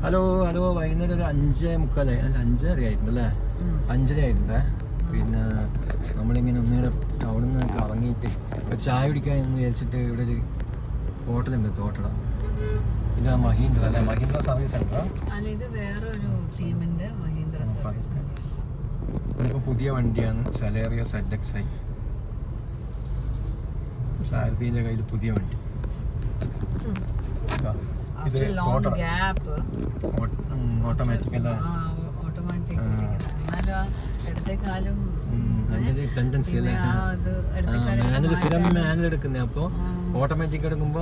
Hello വൈകുന്നേരം ഒരു 5:45 അല്ല 5:30 ആയിരുന്നു അല്ലേ? 5:30 ആയിട്ടുണ്ടേ. പിന്നെ നമ്മളിങ്ങനെ ഒന്നുകൂടെ ടൗണിൽ നിന്ന് കറങ്ങിയിട്ട് ഒരു ചായ കുടിക്കാൻ എന്ന് വിചാരിച്ചിട്ട് ഇവിടെ ഒരു ഹോട്ടലുണ്ട്, തോട്ടട. ഇത് മഹീന്ദ്ര അല്ലേ? മഹീന്ദ്ര സർവീസ് ഉണ്ടോ? ഇതിപ്പോൾ പുതിയ വണ്ടിയാണ്, സെലേറിയോ ZXi. സാരഥിയുടെ കയ്യിൽ പുതിയ വണ്ടി. ഇത് ഓട്ടോമാറ്റിക് അല്ല, സ്ഥിരം മാനുവൽ എടുക്കുന്നത്. അപ്പൊ ഓട്ടോമാറ്റിക് എടുക്കുമ്പോ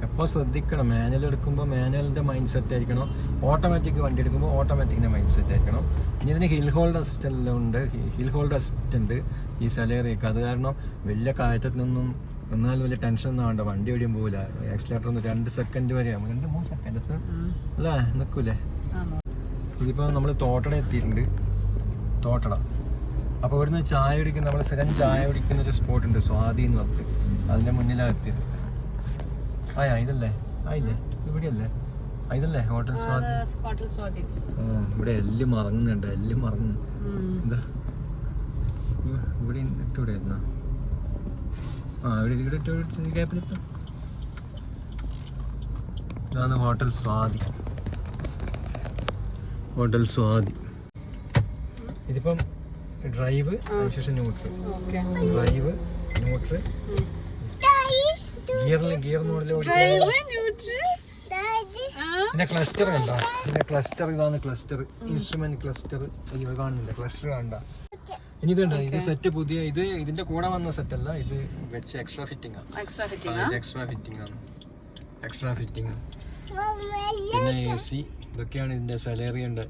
എപ്പോൾ ശ്രദ്ധിക്കണം. മാനുവൽ എടുക്കുമ്പോൾ മാനുവലിൻ്റെ മൈൻഡ് സെറ്റ് ആയിരിക്കണം, ഓട്ടോമാറ്റിക് വണ്ടി എടുക്കുമ്പോൾ ഓട്ടോമാറ്റിക്കിൻ്റെ മൈൻഡ് സെറ്റ് ആയിരിക്കണം. ഇനി ഇതിന് ഹിൽ ഹോൾഡ് അസിസ്റ്റൻ്റ് ഉണ്ട്, ഹിൽ ഹോൾഡ് അസിസ്റ്റൻ്റ് ഈ സലേറിയൊക്കെ. അത് കാരണം വലിയ കയറ്റത്തിനൊന്നും എന്നാൽ വലിയ ടെൻഷനൊന്നും വേണ്ട, വണ്ടി എവിടെയും പോകില്ല. ആക്സിലേറ്റർ ഒന്ന് 2 സെക്കൻഡ് വരെ 2-3 സെക്കൻഡ് അല്ലേ നിൽക്കൂലേ. ഇതിപ്പോൾ നമ്മൾ തോട്ടട എത്തിയിട്ടുണ്ട്, തോട്ടട. അപ്പോൾ ഇവിടുന്ന് ചായ കുടിക്കുന്ന, നമ്മൾ സ്ഥിരം ചായ കുടിക്കുന്ന ഒരു സ്പോട്ടുണ്ട്, സ്വാതി എന്ന് പറഞ്ഞിട്ട്. അതിൻ്റെ മുന്നിലാണ് എത്തിയത്. ഇതല്ലേ? ആയില്ലേ? ഇവിടെയല്ലേ? ഇതല്ലേ ഹോട്ടൽ സ്വാതി? ഇവിടെ എല്ലാം മറങ്ങുന്നുണ്ട്, എല്ലാം മറങ്ങുന്നു. എന്താ ഇവിടെ ഇട്ടൂടെ എന്നാ? ഇവിടെ ഗ്യാപ്പിലിട്ടു. ഇതാണ് ഹോട്ടൽ സ്വാതി. ഇതിപ്പം ഡ്രൈവ്, അതിനുശേഷം neutral, drive, neutral, gear model. പിന്നെ ക്ലസ്റ്റർ കണ്ട, പിന്നെ ക്ലസ്റ്റർ, ഇതാണ് ക്ലസ്റ്റർ, ഇൻസ്ട്രുമെന്റ് ക്ലസ്റ്റർ. കാണുന്നില്ല ക്ലസ്റ്റർ കണ്ട. ഇനി ഇതുണ്ട്, ഇത് സെറ്റ് പുതിയ, ഇത് ഇതിന്റെ കൂടെ വന്ന സെറ്റ് അല്ല, ഇത് വെച്ച് എക്സ്ട്രാ ഫിറ്റിംഗ് ആണ്. പിന്നെ AC, ഇതൊക്കെയാണ് ഇതിന്റെ സെലേറിയന്റെ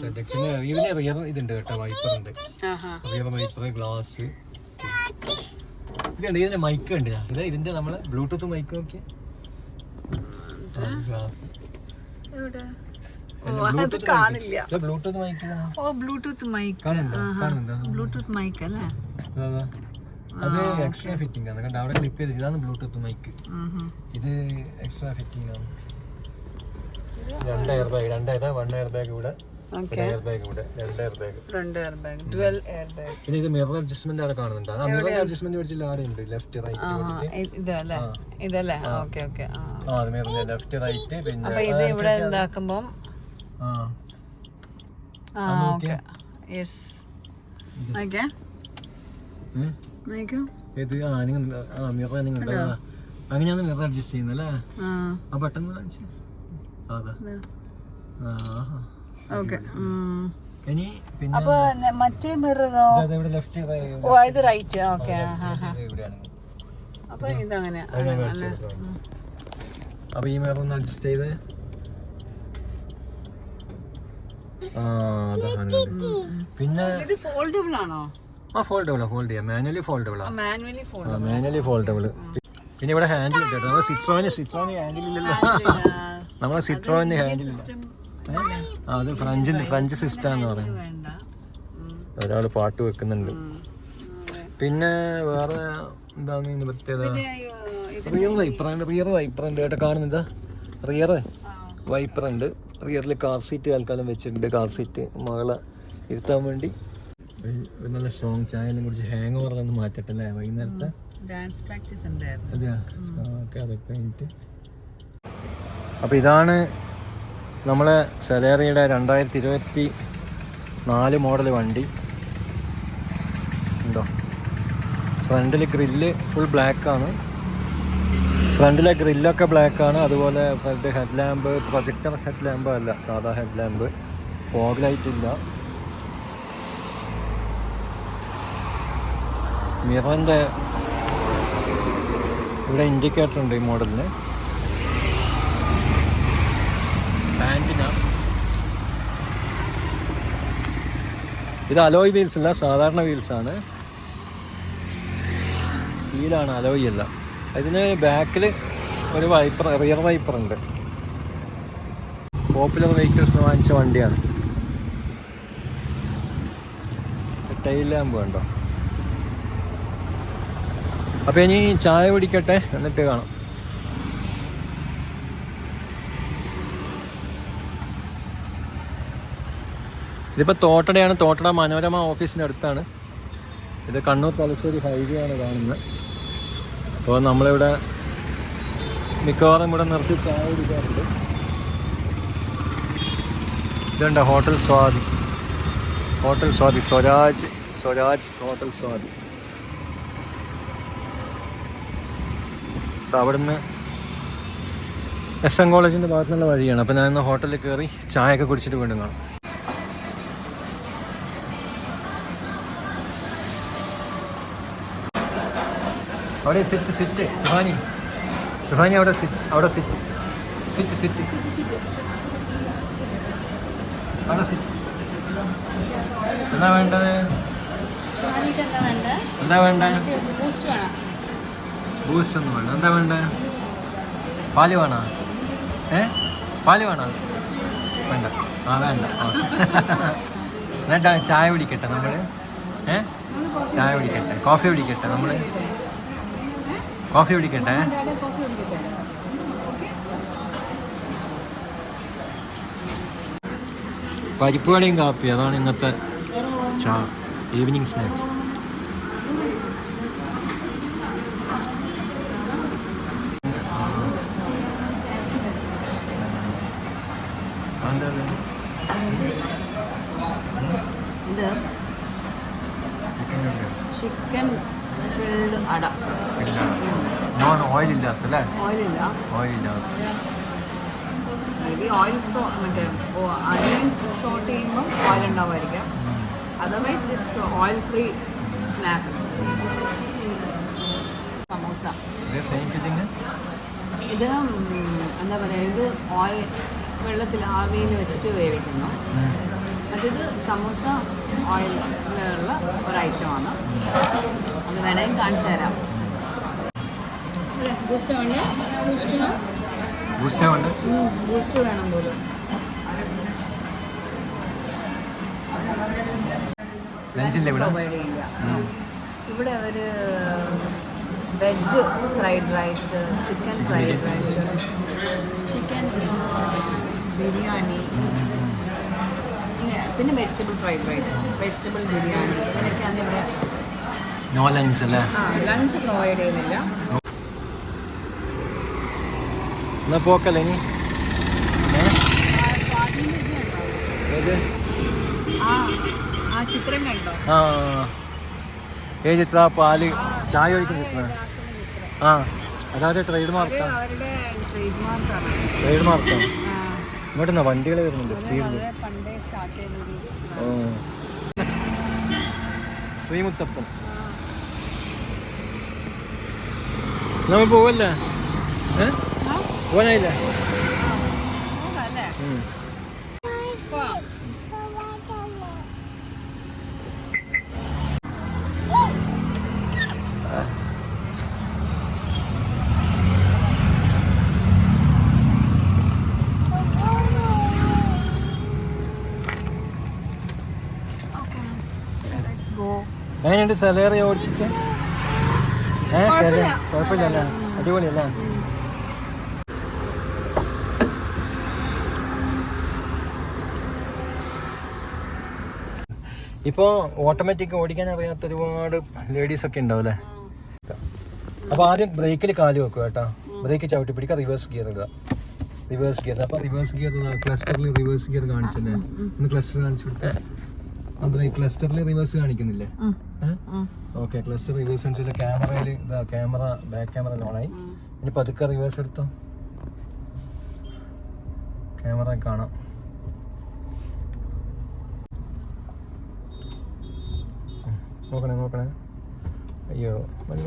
സെറ്റക്സിന്. ഇതിന് റിയർ ഇതുണ്ട് കേട്ടോ, വൈപ്പർ ഉണ്ട്, റിയർ വൈപ്പർ, ഗ്ലാസ്. ഇതുണ്ട്, ഇതിന്റെ മൈക്ക് ഉണ്ട്. ഇതിന്റെ നമ്മളെ ബ്ലൂടൂത്ത് മൈക്ക് നോക്കിയ ഗ്ലാസ്. ബ്ലൂടൂത്ത് മൈക്ക് അല്ലേ? അത് എക്സ്ട്രാ ഫിറ്റിംഗ് ആണ്. കണ്ട അവിടെ ക്ലിപ്പ് ചെയ്ത്, ഇതാണ് ബ്ലൂടൂത്ത് മൈക്ക്. ഇത് എക്സ്ട്രാ ഫിറ്റിംഗ് ആണ്. 2 എയർ ബാഗ്, 1 എയർ ബാഗ് ഇവിടെ, എയർ ബാഗ് ഇവിടെ, 2 എയർ ബാഗ്. പിന്നെ ഇത് മിറർ അഡ്ജസ്റ്റ്മെന്റ് അവിടെ കാണുന്നുണ്ട്. മിറർ അഡ്ജസ്റ്റ്മെന്റ് വെച്ചിട്ട് അവിടെ ഉണ്ട്, ലെഫ്റ്റ് റൈറ്റ്. ഇതല്ലേ? Left right. പിന്നെ ഇത് ഇവിടെ എന്താക്കുമ്പം അങ്ങനെയാണ് മിറർ അഡ്ജസ്റ്റ് ചെയ്യുന്നല്ലേ? പെട്ടെന്ന് കാണിച്ചു. ഇനി പിന്നെ മറ്റേ മിററോ? ലെഫ്റ്റ്, ഇത് റൈറ്റ്. ഓക്കെ. അപ്പൊ ഇതങ്ങനെ. അപ്പൊ ഈ മിറർ ഒന്ന് അഡ്ജസ്റ്റ് ചെയ്ത് പിന്നെ ഇത് ഫോൾഡബിൾ ആണോ? ഫോൾഡ് ചെയ്യാം. Manually foldable. പിന്നെ ഇവിടെ ഹാൻഡിൽ ഉണ്ട്. നമ്മളെ സിട്രോന് ഹാൻഡിൽ ഇല്ലല്ലോ. നമ്മളെ സിട്രോന് ഹാൻഡിൽ ഇല്ല. അത് ഫ്രഞ്ച് സിസ്റ്റം എന്ന് പറയും. ഒരാൾ പാട്ട് വെക്കുന്നുണ്ട്. പിന്നെ വേറെ എന്താന്ന് പ്രത്യേകത, റിയർ വൈപ്പർ ഉണ്ട് കേട്ടോ. കാണുന്നുണ്ടാ? റിയർ വൈപ്പർ ഉണ്ട്. റിയറിൽ കാർ സീറ്റ് തൽക്കാലം വെച്ചിട്ടുണ്ട്. കാർ സീറ്റ് മകളെ ഇരുത്താൻ വേണ്ടി. നല്ല സ്ട്രോങ് ചായ എല്ലാം കുടിച്ച് ഹാങ് ഓവറിലൊന്നും മാറ്റട്ടല്ലേ വൈകുന്നേരത്തെ? അതെയാ? ഓക്കെ, അതൊക്കെ കഴിഞ്ഞിട്ട്. അപ്പോൾ ഇതാണ് നമ്മളെ സെലേറിയുടെ 2024 മോഡൽ വണ്ടി. ഉണ്ടോ? ഫ്രണ്ടിൽ ഗ്രില്ല് ഫുൾ ബ്ലാക്കാണ്. ഫ്രണ്ടിലെ ഗ്രില്ലൊക്കെ ബ്ലാക്കാണ്. അതുപോലെ front head lamp projector head lamp അല്ല, സാധാ ഹെഡ് ലാമ്പ്. ഫോഗ് ലൈറ്റ് ഇല്ല. മിററിൻ്റെ ഇവിടെ ഇൻഡിക്കേറ്റർ ഉണ്ട് ഈ മോഡലിന്. പാൻറ്റിന ഇത് അലോയ് വീൽസ് അല്ല, സാധാരണ വീൽസാണ്. സ്റ്റീലാണ്, അലോയ് അല്ല. ഇതിന് ബാക്കിൽ ഒരു വൈപ്പർ, റിയർ വൈപ്പർ ഉണ്ട്. പോപ്പുലർ വെഹിക്കിൾസ് വാങ്ങിച്ച വണ്ടിയാണ്. ടെയിൽ ലാമ്പ് കണ്ടോ? അപ്പോൾ ഇനി ചായ കുടിക്കട്ടെ, എന്നിട്ട് കാണാം. ഇതിപ്പോൾ തോട്ടടയാണ്. തോട്ടട മനോരമ ഓഫീസിൻ്റെ അടുത്താണ്. ഇത് കണ്ണൂർ തലശ്ശേരി ഹൈവേ ആണ് കാണുന്നത്. അപ്പോൾ നമ്മളിവിടെ മിക്കവാറും ഇവിടെ നിർത്തി ചായ കുടിക്കാറുണ്ട്. ഇതുണ്ട് ഹോട്ടൽ സ്വാതി. സ്വരാജ് ഹോട്ടൽ സ്വാതി. അപ്പോൾ അവിടുന്ന് SM കോളേജിൻ്റെ ഭാഗത്തുനിന്നുള്ള വഴിയാണ്. അപ്പോൾ ഞാൻ ഇന്ന് ഹോട്ടലിൽ കയറി ചായയൊക്കെ കുടിച്ചിട്ട് വീണ്ടും കാണാം. അവിടെ സിറ്റ് സുഹാനി അവിടെ സിറ്റ് അവിടെ സിറ്റ് എന്താ വേണ്ടത്? എന്താ വേണ്ട? ബൂസ്റ്റ് ഒന്നും വേണ്ട. എന്താ വേണ്ട? പാല് വേണോ? പാല് വേണോ? വേണ്ട. വേണ്ട. എന്നിട്ടാ ചായ കുടിക്കട്ടെ നമ്മൾ? ചായ കുടിക്കട്ടെ? കോഫി കുടിക്കട്ടെ നമ്മൾ? കോഫി കുടിക്കട്ടെ? പരിപ്പ് വടയും കാപ്പി, അതാണ് ഇന്നത്തെ ഈവനിങ് സ്നാക്സ്. ഇത് ചിക്കൻ ഫിൽഡ് അട. ഓയിലില്ലാത്തല്ലേ? ഓയിലില്ല. മേ ബി ഓയിൽ മറ്റേ അണിയൻസ് സോട്ട് ചെയ്യുമ്പോൾ ഓയിൽ ഉണ്ടാവുമായിരിക്കാം. Otherwise it's oil free snack. Samosa. ഇത് എന്താ പറയുക, ഇത് ഓയിൽ വെള്ളത്തിൽ ആവിയിൽ വെച്ചിട്ട് വേവിക്കുന്നു. അതിത് സമൂസ ഓയിലുള്ള ഒരു ഐറ്റമാണ്. അത് വേണമെങ്കിൽ കാണിച്ചു തരാം. ബൂസ്റ്റ് വേണ്ട? ബൂസ്റ്റ് വേണം പോലും. പ്രൊവൈഡ് ചെയ്യില്ല. ഇവിടെ അവർ veg fried rice, chicken fried rice, chicken biryani, പിന്നെ vegetable fried rice, vegetable biryani, ഇങ്ങനെയൊക്കെയാണ് ഇവിടെ. ലഞ്ച് പ്രൊവൈഡ് ചെയ്യുന്നില്ല. പോക്കല്ലേ ഇനി? ആ ചിത്രം കണ്ടോ? ഏത് ചിത്ര? പാല് ചായ ഒഴിക്കുന്ന ചിത്രം. അതായത് ട്രേഡ് മാർക്കാണ്. ഇങ്ങോട്ട് വണ്ടികൾ വരുന്നുണ്ട് സ്പീഡിൽ. ശ്രീമുത്തപ്പൻ. നമ്മൾ പോവല്ലേ? പോവാനായില്ലേ? എങ്ങനെയുണ്ട് സെലേറി ഓടിച്ചിട്ട്? കുഴപ്പമില്ലല്ലേ? അടിപൊളിയല്ലേ? ഇപ്പോൾ ഓട്ടോമാറ്റിക് ഓടിക്കാൻ അറിയാത്ത ഒരുപാട് ലേഡീസൊക്കെ ഉണ്ടാവും അല്ലേ? അപ്പോൾ ആദ്യം ബ്രേക്കിൽ കാല് വെക്കുക കേട്ടോ. ബ്രേക്ക് ചവിട്ടി പിടിക്കുക, റിവേഴ്സ് ഗിയർ ഇടുക. അപ്പോൾ റിവേഴ്സ് ഗിയർ ക്ലസ്റ്ററിൽ റിവേഴ്സ് ഗിയർ കാണിച്ചല്ലേ? ഒന്ന് ക്ലസ്റ്റർ കാണിച്ചു കൊടുത്താൽ. ക്ലസ്റ്ററിൽ റിവേഴ്സ് കാണിക്കുന്നില്ലേ? ഓക്കെ, ക്ലസ്റ്റർ റിവേഴ്സ് കാണിച്ചില്ല. ക്യാമറയിൽ ക്യാമറ ബാക്ക് ക്യാമറ ഓണായി. ഇനി പതുക്കെ റിവേഴ്സ് എടുത്തോ, ക്യാമറ കാണാം. നോക്കണേ. അയ്യോ മതി.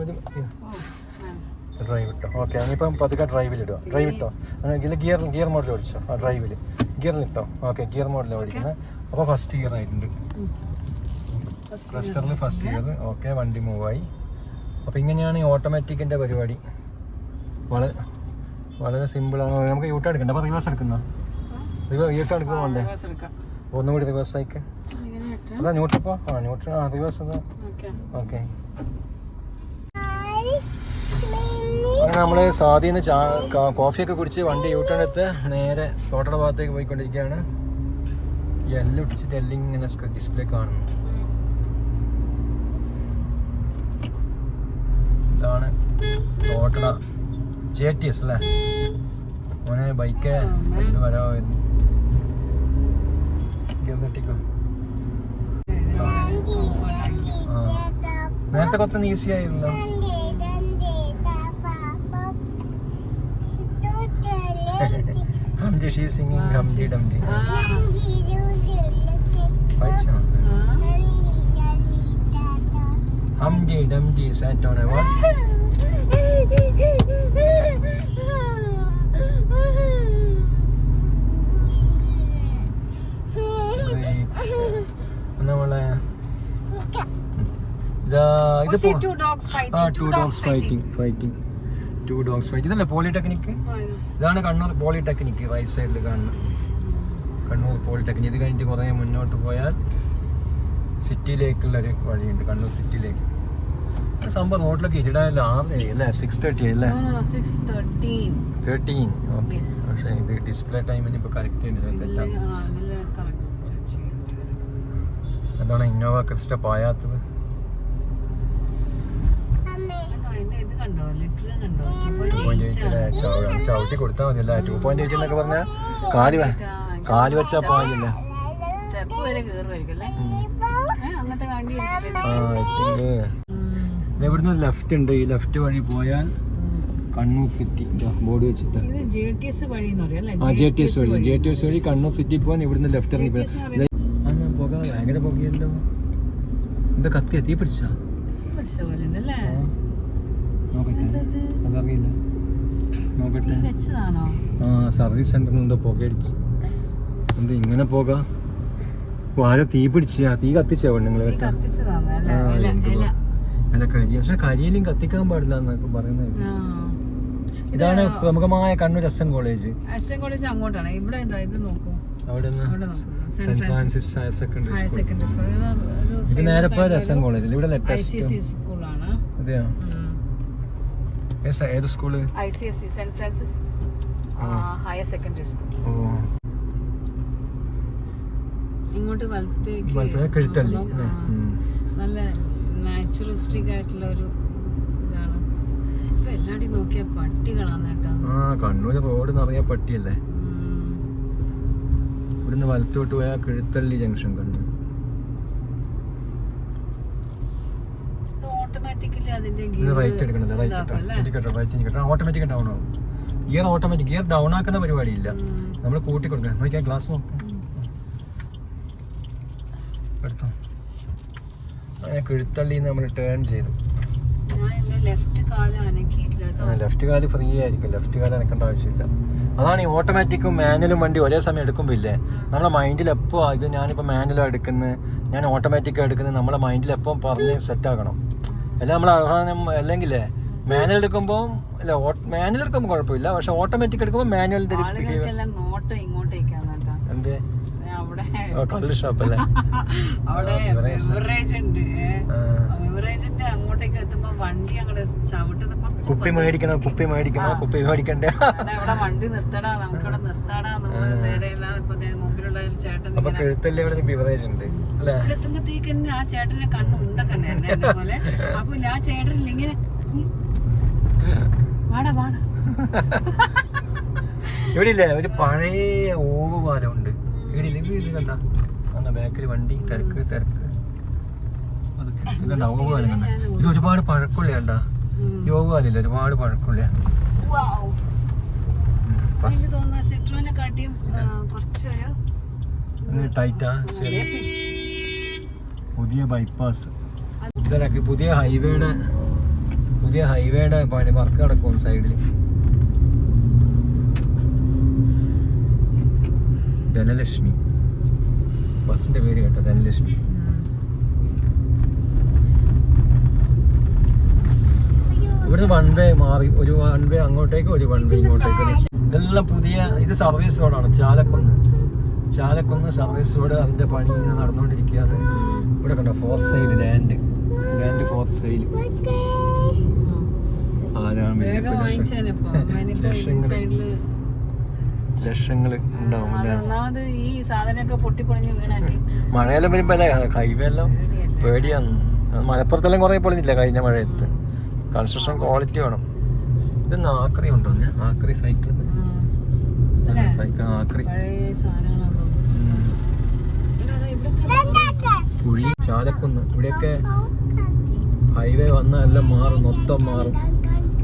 ഡ്രൈവ് ഇട്ടോ. ഓക്കെ, ഇനിയിപ്പം പതുക്കെ ഡ്രൈവിലിടുക. ഡ്രൈവ് ഇട്ടോ. ഗിയർ മോഡിൽ ഓടിച്ചോ. ഡ്രൈവിൽ ഗിയറിലിട്ടോ. ഓക്കെ, ഗിയർ മോഡിൽ ഓടിക്കുന്നത്. അപ്പോൾ ഫസ്റ്റ് ഗിയർ ആയിട്ടുണ്ട്. ക്ലസ്റ്ററിൽ ഫസ്റ്റ് ഗിയർ. ഓക്കെ, വണ്ടി മൂവായി. അപ്പോൾ ഇങ്ങനെയാണ് ഈ ഓട്ടോമാറ്റിക്കിൻ്റെ പരിപാടി. വളരെ സിമ്പിളാണ്. നമുക്ക് യൂട്ടേൺ എടുക്കണ്ട. അപ്പോൾ റിവേഴ്സ് എടുക്കുന്ന യൂട്ടേൺ എടുക്കുന്നുണ്ടേ. ഒന്നുകൂടി റിവേഴ്സ് ആയിക്ക്. അതാ ന്യൂട്രൽ. ന്യൂട്രൽ റിവേഴ്സ് അതാ. ഓക്കെ. നമ്മൾ സാധ്യന്ന് കോഫിയൊക്കെ കുടിച്ച് വണ്ടി യൂട്ടേൺ എടുത്ത് നേരെ തോട്ടട ഭാഗത്തേക്ക് പോയിക്കൊണ്ടിരിക്കുകയാണ്. ഈ എല്ലാം ഇടിച്ചിട്ട് എല്ലാം ഇങ്ങനെ ഡിസ്പ്ലേ കാണുന്നു. ഇതാണ് തോട്ടട JTS അല്ലേ മോനെ. ബൈക്ക് എന്ത് വരാമായിരുന്നു. നേരത്തെ കുറച്ചൊന്നും ഈസി ആയില്ല. Hamdi, she is singing Hamdi Dumdi. Hamdi Dumdi sat on a what? നമ്മളെ ടു ഡോഗ്സ് ഫൈറ്റ്. ഇതല്ലേ പോളിടെക്നിക്ക്? ഇതാണ് കണ്ണൂർ പോളിടെക്നിക്ക്. റൈറ്റ് സൈഡിൽ കാണുന്ന കണ്ണൂർ പോളിടെക്നിക്ക്. ഇത് കഴിഞ്ഞിട്ട് കുറേ മുന്നോട്ട് പോയാൽ സിറ്റിയിലേക്കുള്ളൊരു വഴിയുണ്ട്, കണ്ണൂർ സിറ്റിയിലേക്ക്. സംഭവം റോഡിലൊക്കെ ഇരുടായല്ലോ. 6 അല്ലേ 6:30 അല്ലേ 13. ഓക്കെ. പക്ഷേ ഇത് ഡിസ്പ്ലേ ടൈമിന് ഇപ്പോൾ കറക്റ്റ് ചെയ്യുന്നില്ല, തെറ്റാണ്. എന്താണ് ഇന്നോവ ക്രിസ്റ്റ പായാത്തത്? ചവിട്ടി കൊടുത്താൽ മതിയല്ല. 2.8 എന്നൊക്കെ പറഞ്ഞാൽ കാല് വെച്ചാ പായില്ല. ഇവിടുന്ന് ലെഫ്റ്റ് ഉണ്ട്. ഈ ലെഫ്റ്റ് വഴി പോയാൽ കണ്ണൂർ സിറ്റി ബോർഡ് വെച്ചിട്ട് JTS വഴി. JTS വഴി കണ്ണൂർ സിറ്റി പോകാൻ ഇവിടുന്ന് ലെഫ്റ്റ് ഇറങ്ങി പോയാൽ പുക ഭയങ്കര പുകയല്ലോ. എന്താ കത്തിയ തീ പിടിച്ചാ? നോക്കട്ടെ, അതറിയില്ല. നോക്കട്ടെ. സർവീസ് സെന്ററിൽ എന്തോ പുകയടിച്ചു. എന്താ ഇങ്ങനെ പോക? ആരോ തീ പിടിച്ചാ? തീ കത്തിച്ചാ പെണ്ണുങ്ങള്? അല്ല കരിയ. പക്ഷെ കരിയിലും കത്തിക്കാൻ പാടില്ല എന്നൊക്കെ പറയുന്നത്. ഇതാണ് പ്രമുഖമായ കണ്ണൂർ SM കോളേജ്. അങ്ങോട്ടാണ്. ഇവിടെ ഇത് നോക്കൂ. അവിടെ saint Francis higher secondary school. ഇത് നേരെ പോയ SM കോളേജിൽ. ഇവിടെ ലേറ്റസ്റ്റ് സ്കൂളാണ്. അതെയോ? ഏത് school? ICSE saint Francis higher secondary school. ഇങ്ങോട്ട് വലത്തേക്ക് കിഴുത്തള്ളി. നല്ല നാച്ചുറലിസ്റ്റിക് ആയിട്ടുള്ള ഒരു ഇതാണ്. ഇപ്പൊ എല്ലാവരും നോക്കിയ പട്ടികളാണ് കേട്ടോ. കണ്ണൂര് റോഡ് നിറയെ പട്ടിയല്ലേ. ഇവിടുന്ന് വലത്തോട്ട് പോയാൽ കിഴുത്തള്ളി ജംഗ്ഷൻ കണ്ടു. റൈറ്റ് എടുക്കണത്. ഓട്ടോമാറ്റിക് ഡൗൺ ആവും. Gear automatic. ഗിയർ ഡൗൺ ആക്കുന്ന പരിപാടിയില്ല, നമ്മൾ കൂട്ടി കൊടുക്കണം. നോക്കിയാൽ ഗ്ലാസ് നോക്കാം. എടുത്തോ. അങ്ങനെ കിഴുത്തള്ളിന്ന് നമ്മൾ ടേൺ ചെയ്തു. ലെഫ്റ്റ് കാല് ഫ്രീ ആയിരിക്കും. ലെഫ്റ്റ് കാല് അനക്കേണ്ട ആവശ്യമില്ല. അതാണ് ഈ ഓട്ടോമാറ്റിക്കും മാനുവലും വണ്ടി ഒരേ സമയം എടുക്കുമ്പോൾ ഇല്ലേ, നമ്മളെ മൈൻഡിൽ എപ്പോൾ ഇത് ഞാനിപ്പോൾ മാനുവലാണ് എടുക്കുന്നത്, ഞാൻ ഓട്ടോമാറ്റിക്കാണ് എടുക്കുന്നത്, നമ്മളെ മൈൻഡിൽ എപ്പോൾ പറഞ്ഞ് സെറ്റാക്കണം. എല്ലാം നമ്മൾ അല്ലെങ്കിലേ മാനുവൽ എടുക്കുമ്പോൾ അല്ല, മാനുവൽ എടുക്കുമ്പോൾ കുഴപ്പമില്ല. പക്ഷെ ഓട്ടോമാറ്റിക് എടുക്കുമ്പോൾ മാനുവലിന്റെ എന്തേ കള്ള് ഷോപ്പല്ലേ? കുപ്പി മേടിക്കണോ? കുപ്പി മേടിക്കണ്ടേ? അപ്പൊ കഴുത്തല്ലേ ഇവിടെ ബിവറേജ് ഉണ്ട് അല്ലേ? എത്തുമ്പോഴത്തേക്ക് ആ ചേട്ടനെ കണ്ണുണ്ടക്കണ്ടേ എന്നെ പോലെ. അപ്പൊ ആ ചേട്ടൻ ഇങ്ങനെ ഇവിടെ ഇല്ലേ ഒരു പഴയ ഓവ് പാലം ഉണ്ട്. ഇവിടെ ഇല്ല ഇത് കണ്ട ബാക്കിൽ വണ്ടി തിരക്ക്. ഇതുണ്ട ഓവ് പാലം കണ്ട. ഇത് ഒരുപാട് പഴക്കമുള്ള കണ്ടാ. ഈ ഓവ് പാലില്ല, ഒരുപാട് പഴക്കമുള്ള. ടൈറ്റാ ശരി. പുതിയ ബൈപ്പാസ് ഇതിനൊക്കെ പുതിയ ഹൈവേയുടെ പണി വർക്ക് നടക്കും സൈഡിൽ. ധനലക്ഷ്മി ബസിന്റെ പേര് കേട്ടോ, ധനലക്ഷ്മി. ഇവിടുന്ന് 1 വേ മാറി, ഒരു 1 വേ അങ്ങോട്ടേക്ക്, ഒരു 1 വേ ഇങ്ങോട്ടേക്ക്. ഇതെല്ലാം പുതിയ. ഇത് സർവീസ് റോഡാണ്. Chalakunnu service road. അതിന്റെ പണി ഇങ്ങനെ നടന്നുകൊണ്ടിരിക്കുകയാണ്. ഇവിടെ കണ്ടോ for sale land for sale. ആരാണ് വേഗം വാങ്ങിച്ചേനിപ്പോ സൈഡില് ലക്ഷങ്ങൾ ഉണ്ടാവും അല്ലേ? ഒന്നാമത് ഈ സാധനമൊക്കെ പൊട്ടിപ്പൊളിഞ്ഞ് വീണാല് മഴയെല്ലാം വരുമ്പോ അല്ലേ ഹൈവേ എല്ലാം പേടിയാണ്. മലപ്പുറത്തെല്ലാം കുറെ പൊളിഞ്ഞില്ല കഴിഞ്ഞ മഴയത്ത്. കൺസ്ട്രക്ഷൻ ക്വാളിറ്റി വേണം. ഇത് നാക്കറി ഉണ്ടോ? നാക്കറി സൈക്കിൾ ആക്രി കുഴി ചാലക്കുന്ന് ഇവിടെയൊക്കെ ഹൈവേ വന്നാൽ എല്ലാം മാറും, മൊത്തം മാറും.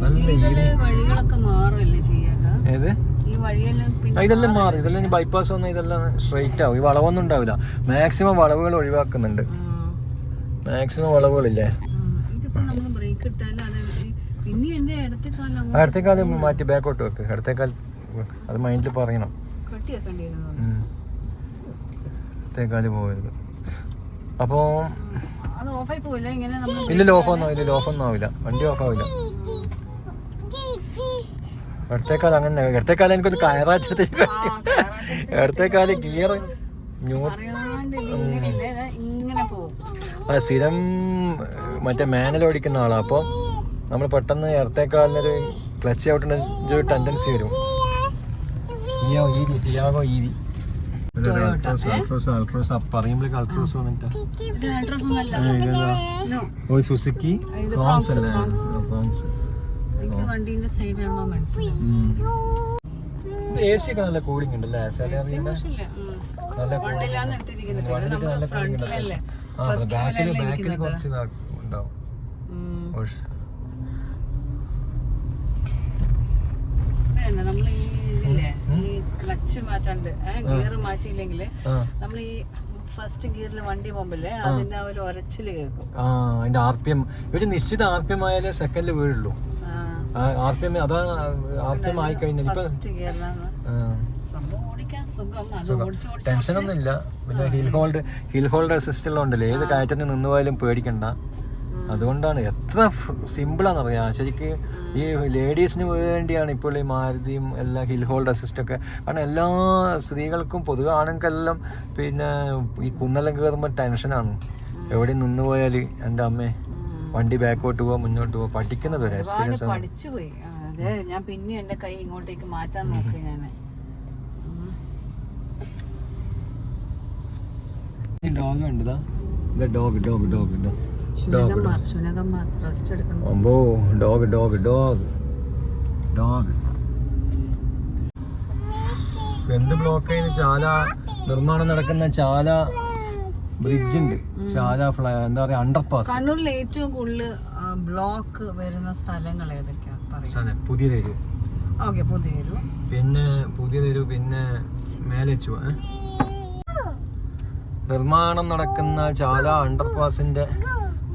നല്ല വഴികളൊക്കെ മാറുമല്ലേ ചെയ്യാ? ഏത് ഇതെല്ലാം മാറും. ഇതെല്ലാം ബൈപ്പാസ് വന്നാൽ ഇതെല്ലാം സ്ട്രെയിറ്റ് ആവും. ഈ വളവൊന്നും ഉണ്ടാവില്ല. മാക്സിമം വളവുകൾ ഒഴിവാക്കുന്നുണ്ട്. മാക്സിമം വളവുകളില്ലേ, ഇടത്തേക്കാല് മാറ്റി ബാക്കോട്ട് വെക്ക്. ഇടത്തേക്കാൽ അത് മൈൻഡിൽ പറയണം. ഇടത്തേക്കാല് പോയത്. അപ്പോൾ ഇല്ല ഓഫൊന്നും ആവില്ല. വണ്ടി ഓഫ് ആവില്ല. ഇടത്തേക്കാൽ അങ്ങനെ ഇടത്തേക്കാലം എനിക്കൊരു കയറാറ്റത്ത് ഇടത്തേക്കാല് ഗിയർ സ്ഥിരം മറ്റേ മാനുവൽ ഓടിക്കുന്ന ആളാണ്. അപ്പോൾ നമ്മൾ പെട്ടെന്ന് ഇടത്തേക്കാലിനൊരു ക്ലച്ച് ഔട്ടിന് ഒരു ടെൻഡൻസി വരും. ടിയാഗോ EV പറയുമ്പോഴേക്ക് അൾട്രോസ് വന്നിട്ടാ സുസുക്കി ഫ്രോൺസ് അല്ലേ? ഫ്രോൺസ് AC ഒക്കെ നല്ല കൂളിംഗ് ഉണ്ട് അല്ലേ? നല്ല ബാക്കിൽ കുറച്ച് ഉണ്ടാവും. നമ്മള് ഈ ക്ലച്ച് മാറ്റാണ്ട് ഗിയർ മാറ്റിയില്ലെങ്കിൽ നമ്മൾ ഈ ഫസ്റ്റ് ഗിയറിൽ വണ്ടി പോകുമ്പോഴേ അതിന്റെ ആ ഒരു ഒരച്ചില് കേൾക്കും. അതിന്റെ RPM ഒരു നിശ്ചിത RPM ആയാലേ സെക്കൻഡിൽ വീഴുള്ളൂ. RPM അതാ RPM ആയി കഴിഞ്ഞാൽ ടെൻഷൻ ഒന്നും ഇല്ല. പിന്നെ ഹിൽ ഹോൾഡർ സിസ്റ്റം ഉണ്ടല്ലോ, ഏത് കയറ്റത്തിൽ നിന്ന് പോയാലും പേടിക്കണ്ട. അതുകൊണ്ടാണ് എത്ര സിമ്പിളാന്ന് പറയാ. ശരിക്ക് ഈ ലേഡീസിന് വേണ്ടിയാണ് ഇപ്പോൾ ഈ മാരുതിയും എല്ലാം ഹിൽ ഹോൾഡ് അസിസ്റ്റ് ഒക്കെ. കാരണം എല്ലാ സ്ത്രീകൾക്കും പൊതുവെ ആണുങ്ങൾക്കെല്ലാം പിന്നെ ഈ കുന്നെല്ലാം കയറുമ്പോൾ ടെൻഷനാണ്. എവിടെ നിന്ന് പോയാൽ എൻ്റെ അമ്മേ വണ്ടി ബാക്കോട്ട് പോവാ മുന്നോട്ട് പോവാ. പഠിക്കുന്നത് ഒരു എക്സ്പീരിയൻസ് ആണ്. പഠിച്ചുപോയി. ഞാൻ പിന്നെ എന്റെ കൈ ഇങ്ങോട്ടേക്ക് മാറ്റാൻ നോക്കി. ഞാൻ ഡോഗ് ഉണ്ട്. ഡോഗ് എന്ത് ബ്ലോക്ക് ചെയ്യുന്ന ചാല നിർമ്മാണം നടക്കുന്ന ചാല ബ്രിഡ്ജ് ഉണ്ട്. ചാല എന്താ പറയാ അണ്ടർപാസ്. കണ്ണൂരിൽ ഏറ്റവും കൂടുതൽ ബ്ലോക്ക് വരുന്ന സ്ഥലങ്ങൾ ഏതൊക്കെയാ? പുതിയതെരു, പിന്നെ പുതിയതെരു, പിന്നെ മേലെച്ചു. നിർമ്മാണം നടക്കുന്ന ചാല അണ്ടർപാസിന്റെ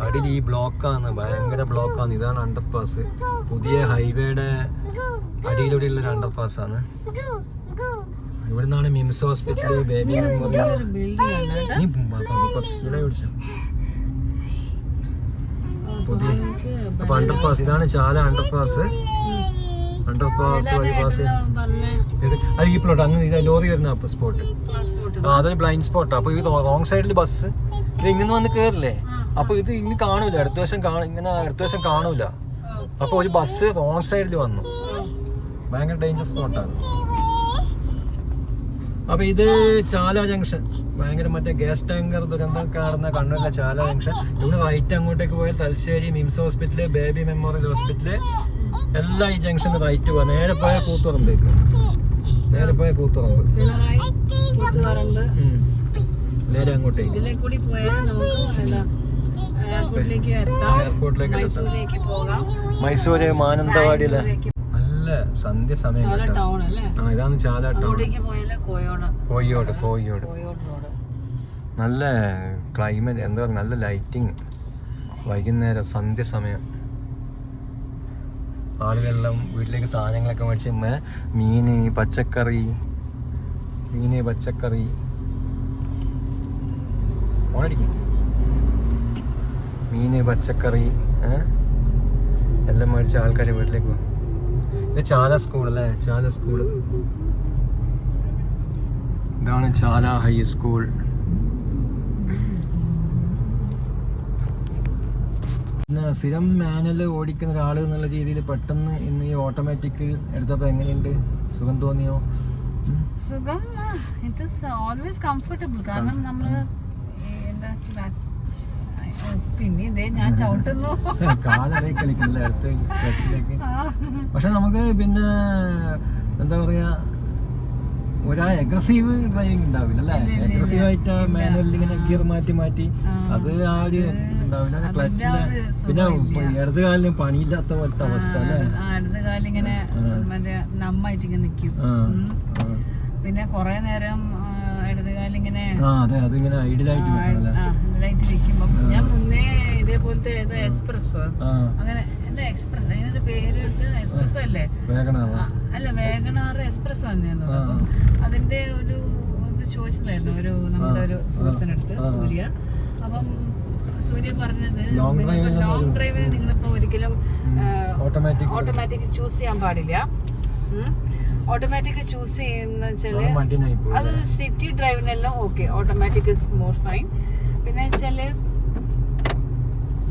അടിയിൽ ഈ ബ്ലോക്കാണ്, ഭയങ്കര ബ്ലോക്കാണ്. ഇതാണ് അണ്ടർപാസ്. പുതിയ ഹൈവേയുടെ അടിയിലൂടെയുള്ള ഒരു അണ്ടർപാസ് ആണ്. ഇവിടെ നിന്നാണ് മിംസ് ഹോസ്പിറ്റല്, ബേബി മെമ്മോറിയൽ. അപ്പൊ അണ്ടർപാസ് ഇതാണ് ചാല അണ്ടർപാസ്. വഴി പാസ് അത് ഈ പ്ലോട്ട് അങ്ങ് ലോറി വരുന്ന സ്പോട്ട്. അതൊരു ബ്ലൈൻഡ് സ്പോട്ടാണ്. അപ്പൊ ഇത് റോങ് സൈഡിൽ ബസ് ഇത് ഇങ്ങനെ വന്ന് കേറില്ലേ? അപ്പൊ ഇത് ഇങ്ങനെ കാണൂല, അടുത്ത വശം കാണൂല. അപ്പൊ ഒരു ബസ് റോങ് സൈഡിൽ വന്നു. ഭയങ്കര ഡേഞ്ചർ സ്പോട്ടാണ്. അപ്പൊ ഇത് ചാല ജംഗ്ഷൻ, ഭയങ്കര മറ്റേ ഗ്യാസ് ടാങ്കർ ദുരന്തം കാണുന്ന കണ്ണൂരിലെ ചാല ജംഗ്ഷൻ. ഇവിടെ റൈറ്റ് അങ്ങോട്ടേക്ക് പോയാൽ Thalassery MIMS hospital, baby memorial hospital എല്ലാം ഈ ജംഗ്ഷന് റൈറ്റ് പോവാ. നേരെ പോയ കൂത്തുറമ്പേക്ക്, നേരെ അങ്ങോട്ടേക്ക് എയർപോർട്ടിലേക്ക് മൈസൂര് മാനന്തവാടിയിലെ നല്ല സന്ധ്യ സമയം. ഇതാണ് ചാല ടൗൺ. കോഴിയോട് നല്ല ക്ലൈമറ്റ്, എന്താ പറയുക, നല്ല ലൈറ്റിങ്. വൈകുന്നേരം സന്ധ്യ സമയം ആളുകളെല്ലാം വീട്ടിലേക്ക് സാധനങ്ങളൊക്കെ മേടിച്ച് മീന് പച്ചക്കറി ഓണടിക്കും. മീന് പച്ചക്കറി എല്ലാം മേടിച്ച് ആൾക്കാർ വീട്ടിലേക്ക് പോകും. ഇത് ചാല സ്കൂൾ അല്ലേ? ചാല സ്കൂള്. ഇതാണ് ചാല ഹൈ സ്കൂൾ. പിന്നെ സ്ഥിരം മാനുവൽ ഓടിക്കുന്ന ഒരാൾ എന്നുള്ള രീതിയിൽ പെട്ടെന്ന് ഇന്ന് ഈ ഓട്ടോമാറ്റിക് എടുത്തപ്പോൾ എങ്ങനെയുണ്ട്? സുഖം തോന്നിയോ? സുഖം, ഇറ്റ് ഈസ് ഓൾവേസ് കംഫർട്ടബിൾ. കാരണം നമ്മള് എന്താ പിന്നെ ഇതേ ഞാൻ ചവിട്ടുന്നു കാലൊക്കെ കളിക്കുന്നില്ല അടുത്ത സ്ട്രെച്ചിലേക്ക്. പക്ഷെ നമുക്ക് പിന്നെ എന്താ പറയാ, ഒരു അഗ്രസീവ് ഡ്രൈവിംഗ് ഉണ്ടാവില്ല അല്ലേ? അഗ്രസീവ് ആയിട്ട് മാനുവൽ ഇങ്ങനെ ഗിയർ മാറ്റി അത് ആ ഒരു ഉണ്ടാവില്ല. ക്ലച്ചില് പിന്നെ ഇടത് കാലിന് പണിയില്ലാത്ത പോലത്തെ അവസ്ഥ അല്ലേ? ഇടത് കാലിങ്ങനെ മറ്റേ നമ്മായിട്ട് ഇങ്ങനെ നിൽക്കും. പിന്നെ കൊറേ നേരം ഇടത് കാലിങ്ങനെ അതിങ്ങനെ ഐഡിയലായിട്ട് ഇരിക്കുമ്പോ ഞാൻ മുന്നേ ഇതേപോലത്തെ എക്സ്പ്രസ്സോ അങ്ങനെ എന്താ എക്സ്പ്രസ് അതിനകത്ത് പേരിട്ട് എക്സ്പ്രസ്സോ അല്ലേ? അല്ല വേഗണാർ എക്സ്പ്രസ്സോ തന്നെയായിരുന്നു. അപ്പം അതിന്റെ ഒരു ഇത് ചോദിച്ചതായിരുന്നു നമ്മുടെ ഒരു സുഹൃത്തിനടുത്ത്, സൂര്യ. അപ്പം സൂര്യ പറഞ്ഞത് ലോങ് ഡ്രൈവിന് നിങ്ങളിപ്പോ ഒരിക്കലും ഓട്ടോമാറ്റിക് ചൂസ് ചെയ്യാൻ പാടില്ല. ഓട്ടോമാറ്റിക് ചൂസ് ചെയ്യുന്ന വെച്ചാല് അത് സിറ്റി ഡ്രൈവിനെല്ലാം okay, automatic is more fine. പിന്നെ വെച്ചാല്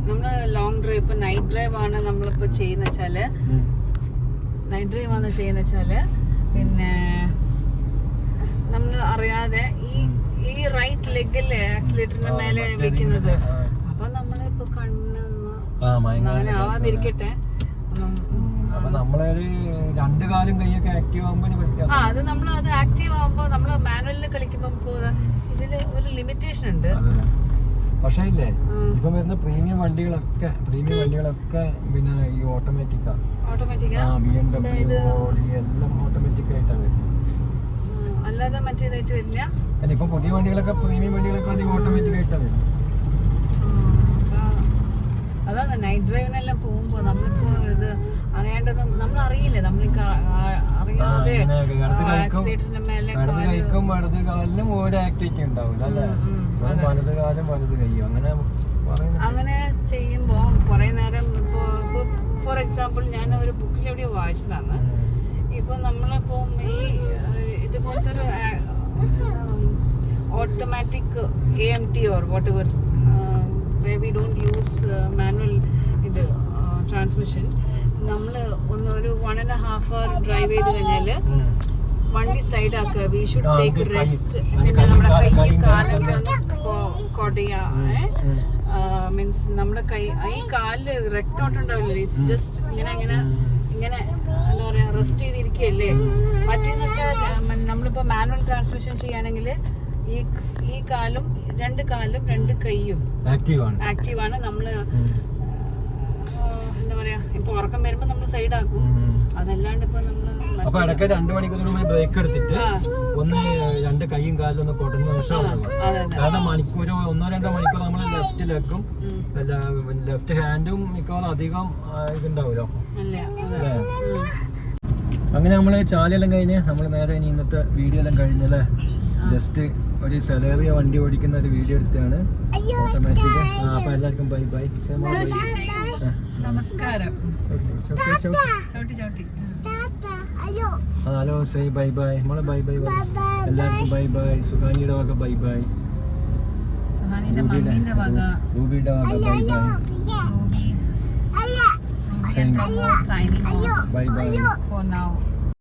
നമ്മള് ലോങ് ഡ്രൈവ്, ഇപ്പൊ നൈറ്റ് ഡ്രൈവ് ആണ് നമ്മളിപ്പോ ചെയ്യുന്ന വെച്ചാല് പിന്നെ നമ്മള് അറിയാതെ ഈ റൈറ്റ് ലെഗില് ആക്സിലേറ്ററിന്റെ മേലെ വെക്കുന്നത്. അപ്പൊ നമ്മളിപ്പോ അങ്ങനെ ആവാതിരിക്കട്ടെ. രണ്ട് കാലും കൈയൊക്കെ ആക്റ്റീവ് ആകുമ്പോൾ അത് നമ്മൾ അത് ആക്റ്റീവ് ആകുമ്പോൾ നമ്മൾ മാനുവലിൽ കളിക്കുമ്പോൾ ഇതില് ഒരു ലിമിറ്റേഷൻ ഉണ്ട്. പക്ഷേ ഇല്ലേ, ഇപ്പൊ വരുന്ന പ്രീമിയം വണ്ടികളൊക്കെ പിന്നെ ഈ ഓട്ടോമാറ്റിക്കാ. BMW, Audi എല്ലാം ഓട്ടോമാറ്റിക് ആയിട്ടാണ്. അല്ലാതെ മറ്റേതായിട്ട് വരില്ല. അല്ല, ഇപ്പൊ പുതിയ വണ്ടികളൊക്കെ പ്രീമിയം വണ്ടികളൊക്കെ അധികം ഓട്ടോമാറ്റിക് ആയിട്ടാണ്. അതാണ് നൈറ്റ് ഡ്രൈവിനെല്ലാം പോകുമ്പോ നമ്മളിപ്പോ ഇത് അറിയേണ്ടത് നമ്മളറിയില്ലേ, നമ്മൾ അറിയാതെ ആക്സിലേറ്ററിന്റെ മേലെ വലത് കാലിനും ഓരോ ആക്ടിവിറ്റി ഉണ്ടാവില്ല അല്ലേ? വലത് കാലും വലത് കൈയും അങ്ങനെ ചെയ്യുമ്പോ കുറെ നേരം ഇപ്പൊ ഫോർ എക്സാമ്പിൾ ഞാൻ ഒരു ബുക്കിൽ എവിടെയോ വായിച്ചതാണ്. ഇപ്പൊ നമ്മളിപ്പോ ഈ ഇതുപോലത്തെ ഒരു automatic AMT or what ever where we don't use manual transmission, നമ്മൾ ഒരു 1.5 hour ഡ്രൈവ് ചെയ്ത് കഴിഞ്ഞാല് വണ്ടി സൈഡ് ആക്കുക. We should take rest. പിന്നെ നമ്മുടെ കൈ കാലൊക്കെ കൊടയാ, മീൻസ് നമ്മുടെ ഈ കാലില് രക്തോട്ടം ഉണ്ടാവില്ല. ഇറ്റ്സ് ജസ്റ്റ് ഇങ്ങനെ എന്താ പറയാ, റെസ്റ്റ് ചെയ്തിരിക്കുകയല്ലേ. മറ്റേന്ന് വെച്ചാൽ നമ്മളിപ്പോ മാനുവൽ ട്രാൻസ്മിഷൻ ചെയ്യുകയാണെങ്കിൽ ഈ കാലും രണ്ട് കൈയും ആക്റ്റീവാണ്. നമ്മള് എന്താ പറയാ, ഇപ്പൊ ഉറക്കം വരുമ്പോ നമ്മൾ സൈഡ് ആക്കും. അതല്ലാണ്ട് ഇപ്പൊ നമ്മള് അപ്പൊ ഇടയ്ക്ക് 2 മണിക്കൂർ ബ്രേക്ക് എടുത്തിട്ട് ഒന്ന് 2 കൈയും കാലും ഒന്ന് കൊടുന്ന് കാരണം മണിക്കൂർ 1-2 മണിക്കൂർ നമ്മൾ ലെഫ്റ്റിലേക്കും ലെഫ്റ്റ് ഹാൻഡും മിക്കവാറും അധികം ഇതുണ്ടാവുമല്ലോ. അങ്ങനെ നമ്മള് ചാലിയെല്ലാം കഴിഞ്ഞ് നമ്മൾ നേരെ ഇനി ഇന്നത്തെ വീഡിയോ എല്ലാം കഴിഞ്ഞല്ലേ, ജസ്റ്റ് ഒരു സെലേറിയ വണ്ടി ഓടിക്കുന്ന ഒരു വീഡിയോ എടുത്താണ് ഓട്ടോമാറ്റിക്. അപ്പൊ എല്ലാവർക്കും ബൈ ബൈ, നമസ്കാരം. Hello, say bye bye. നമ്മളെ ബൈ ബൈ എല്ലാവർക്കും ബൈ ബൈ. സുഹാനിയുടെ വക ബൈ ബൈ. റൂബിയുടെ വക bye bye. Signing off. Bye bye. For now.